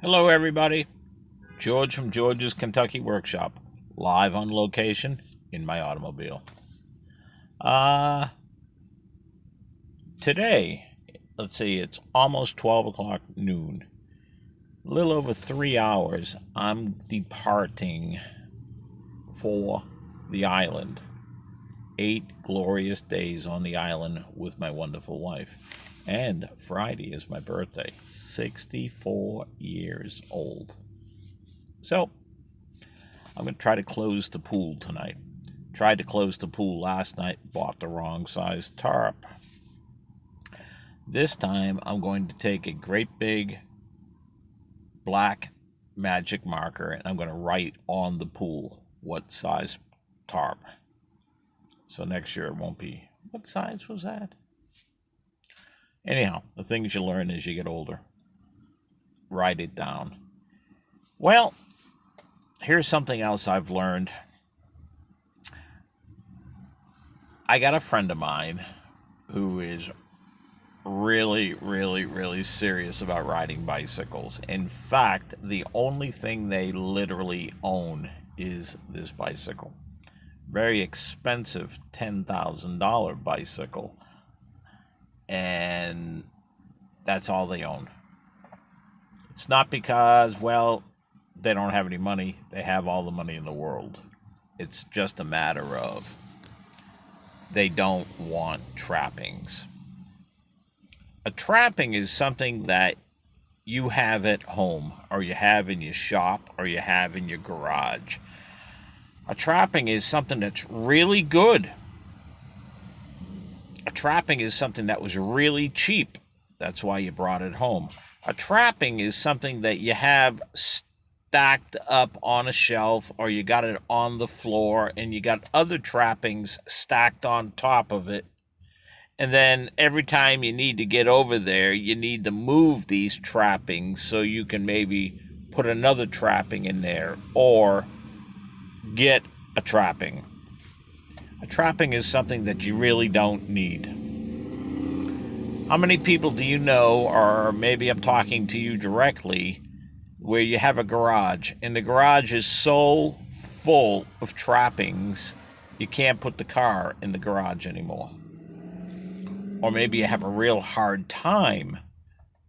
Hello, everybody. George from George's Kentucky Workshop, live on location in my automobile. Uh, Today, let's see, it's almost 12 o'clock noon. A little over 3 hours, I'm departing for the island. 8 glorious days on the island with my wonderful wife. And Friday is my birthday, 64 years old. So, I'm going to try to close the pool tonight. Tried to close the pool last night, bought the wrong size tarp. This time, I'm going to take a great big black magic marker and I'm going to write on the pool what size tarp. So next year it won't be, what size was that? Anyhow, the things you learn as you get older. Write it down. Well, here's something else I've learned. I got a friend of mine who is really serious about riding bicycles. In fact, the only thing they literally own is this bicycle. Very expensive $10,000 bicycle. And that's all they own. It's not because, well, they don't have any money. They have all the money in the world. It's just a matter of they don't want trappings. A trapping is something that you have at home, or you have in your shop, or you have in your garage. A trapping is something that's really good. A trapping is something that was really cheap. That's why you brought it home. A trapping is something that you have stacked up on a shelf, or you got it on the floor, and you got other trappings stacked on top of it. And then every time you need to get over there, you need to move these trappings so you can maybe put another trapping in there or get a trapping. A trapping is something that you really don't need. How many people do you know, or maybe I'm talking to you directly, where you have a garage and the garage is so full of trappings you can't put the car in the garage anymore? Or maybe you have a real hard time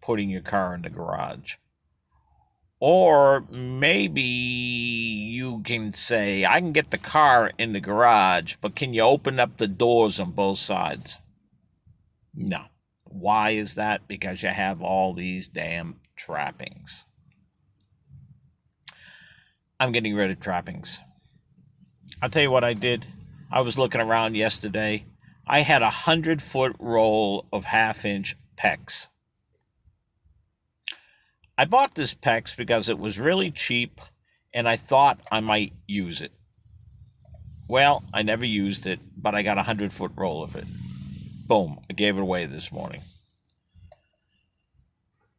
putting your car in the garage. Or maybe you can say, I can get the car in the garage, but can you open up the doors on both sides? No. Why is that? Because you have all these damn trappings. I'm getting rid of trappings. I'll tell you what I did. I was looking around yesterday. I had 100-foot roll of half-inch PEX. I bought this PEX because it was really cheap and I thought I might use it. Well, I never used it, but I got a 100-foot roll of it. Boom, I gave it away this morning.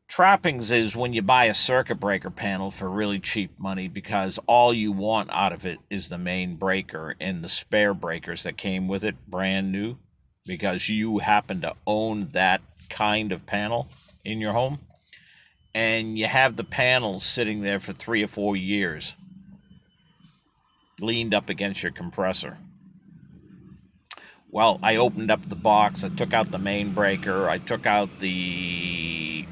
Trappings is when you buy a circuit breaker panel for really cheap money because all you want out of it is the main breaker and the spare breakers that came with it, brand new, because you happen to own that kind of panel in your home. And you have the panels sitting there for 3 or 4 years, leaned up against your compressor. Well, I opened up the box, I took out the main breaker, I took out the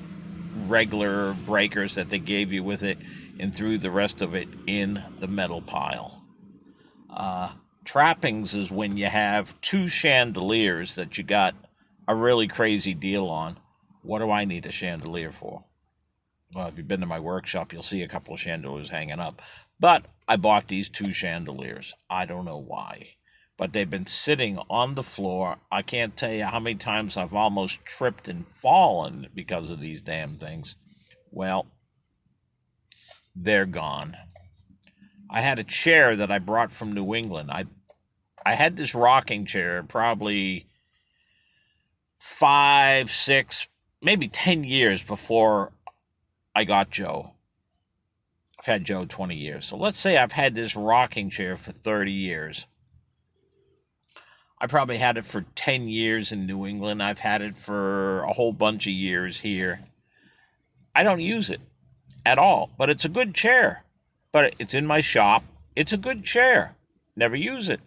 regular breakers that they gave you with it, and threw the rest of it in the metal pile. Trappings is when you have 2 chandeliers that you got a really crazy deal on. What do I need a chandelier for? Well, if you've been to my workshop, you'll see a couple of chandeliers hanging up. But I bought these 2 chandeliers. I don't know why. But they've been sitting on the floor. I can't tell you how many times I've almost tripped and fallen because of these damn things. Well, they're gone. I had a chair that I brought from New England. I had this rocking chair probably 5, 6, maybe 10 years before I got Joe. I've had Joe 20 years. So let's say I've had this rocking chair for 30 years. I probably had it for 10 years in New England. I've had it for a whole bunch of years here. I don't use it at all. But it's a good chair. But it's in my shop. It's a good chair. Never use it.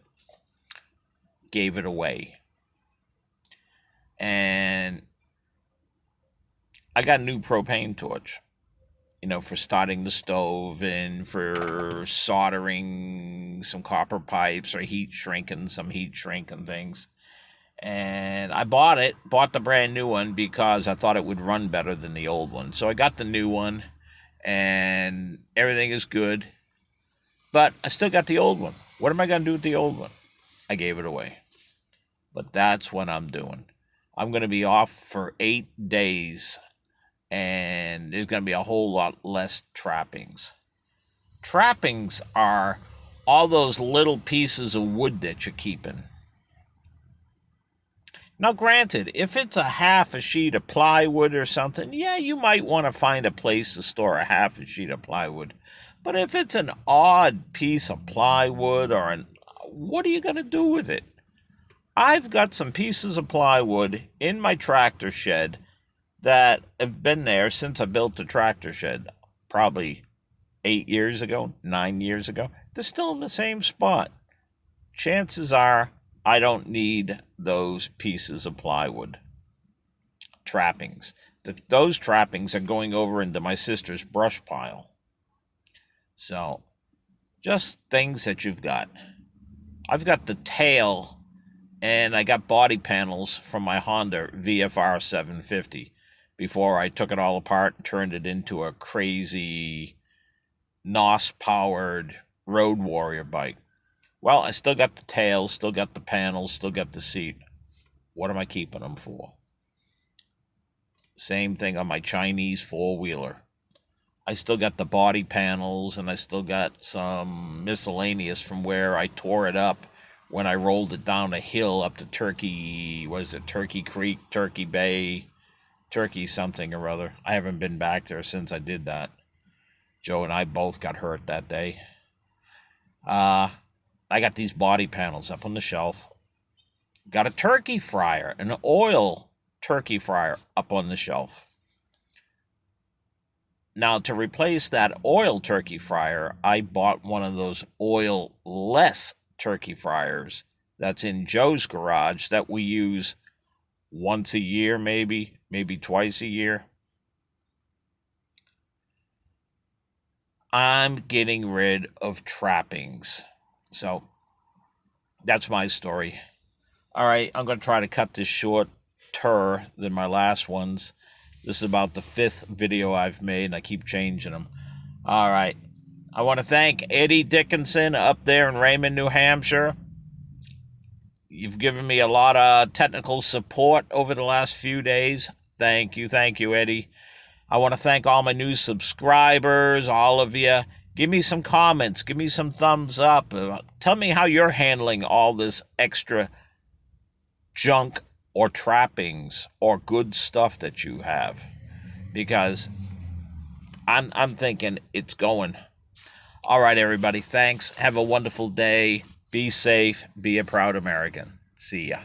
Gave it away. And I got a new propane torch, for starting the stove and for soldering some copper pipes or some heat shrinking things. And I bought the brand new one because I thought it would run better than the old one. So I got the new one and everything is good. But I still got the old one. What am I going to do with the old one? I gave it away. But that's what I'm doing. I'm going to be off for 8 days. And there's going to be a whole lot less trappings. Trappings are all those little pieces of wood that you're keeping. Now, granted, if it's a half a sheet of plywood or something, yeah, you might want to find a place to store a half a sheet of plywood. But if it's an odd piece of plywood what are you going to do with it? I've got some pieces of plywood in my tractor shed that have been there since I built the tractor shed, probably 8 years ago, 9 years ago. They're still in the same spot. Chances are I don't need those pieces of plywood. Trappings. Those trappings are going over into my sister's brush pile. So, just things that you've got. I've got the tail, and I got body panels from my Honda VFR 750 before I took it all apart and turned it into a crazy NOS-powered road warrior bike. Well, I still got the tail, still got the panels, still got the seat. What am I keeping them for? Same thing on my Chinese four-wheeler. I still got the body panels, and I still got some miscellaneous from where I tore it up when I rolled it down a hill up to Turkey Creek, Turkey Bay, Turkey something or other. I haven't been back there since I did that. Joe and I both got hurt that day. I got these body panels up on the shelf. Got a turkey fryer, an oil turkey fryer up on the shelf. Now, to replace that oil turkey fryer, I bought one of those oil-less turkey fryers that's in Joe's garage that we use once a year, maybe twice a year. I'm getting rid of trappings. So, that's my story. All right, I'm going to try to cut this shorter than my last ones. This is about the 5th video I've made, and I keep changing them. All right. I want to thank Eddie Dickinson up there in Raymond, New Hampshire. You've given me a lot of technical support over the last few days. Thank you, Eddie. I want to thank all my new subscribers, all of you. Give me some comments. Give me some thumbs up. Tell me how you're handling all this extra junk or trappings or good stuff that you have. Because I'm thinking it's going. All right, everybody. Thanks. Have a wonderful day. Be safe. Be a proud American. See ya.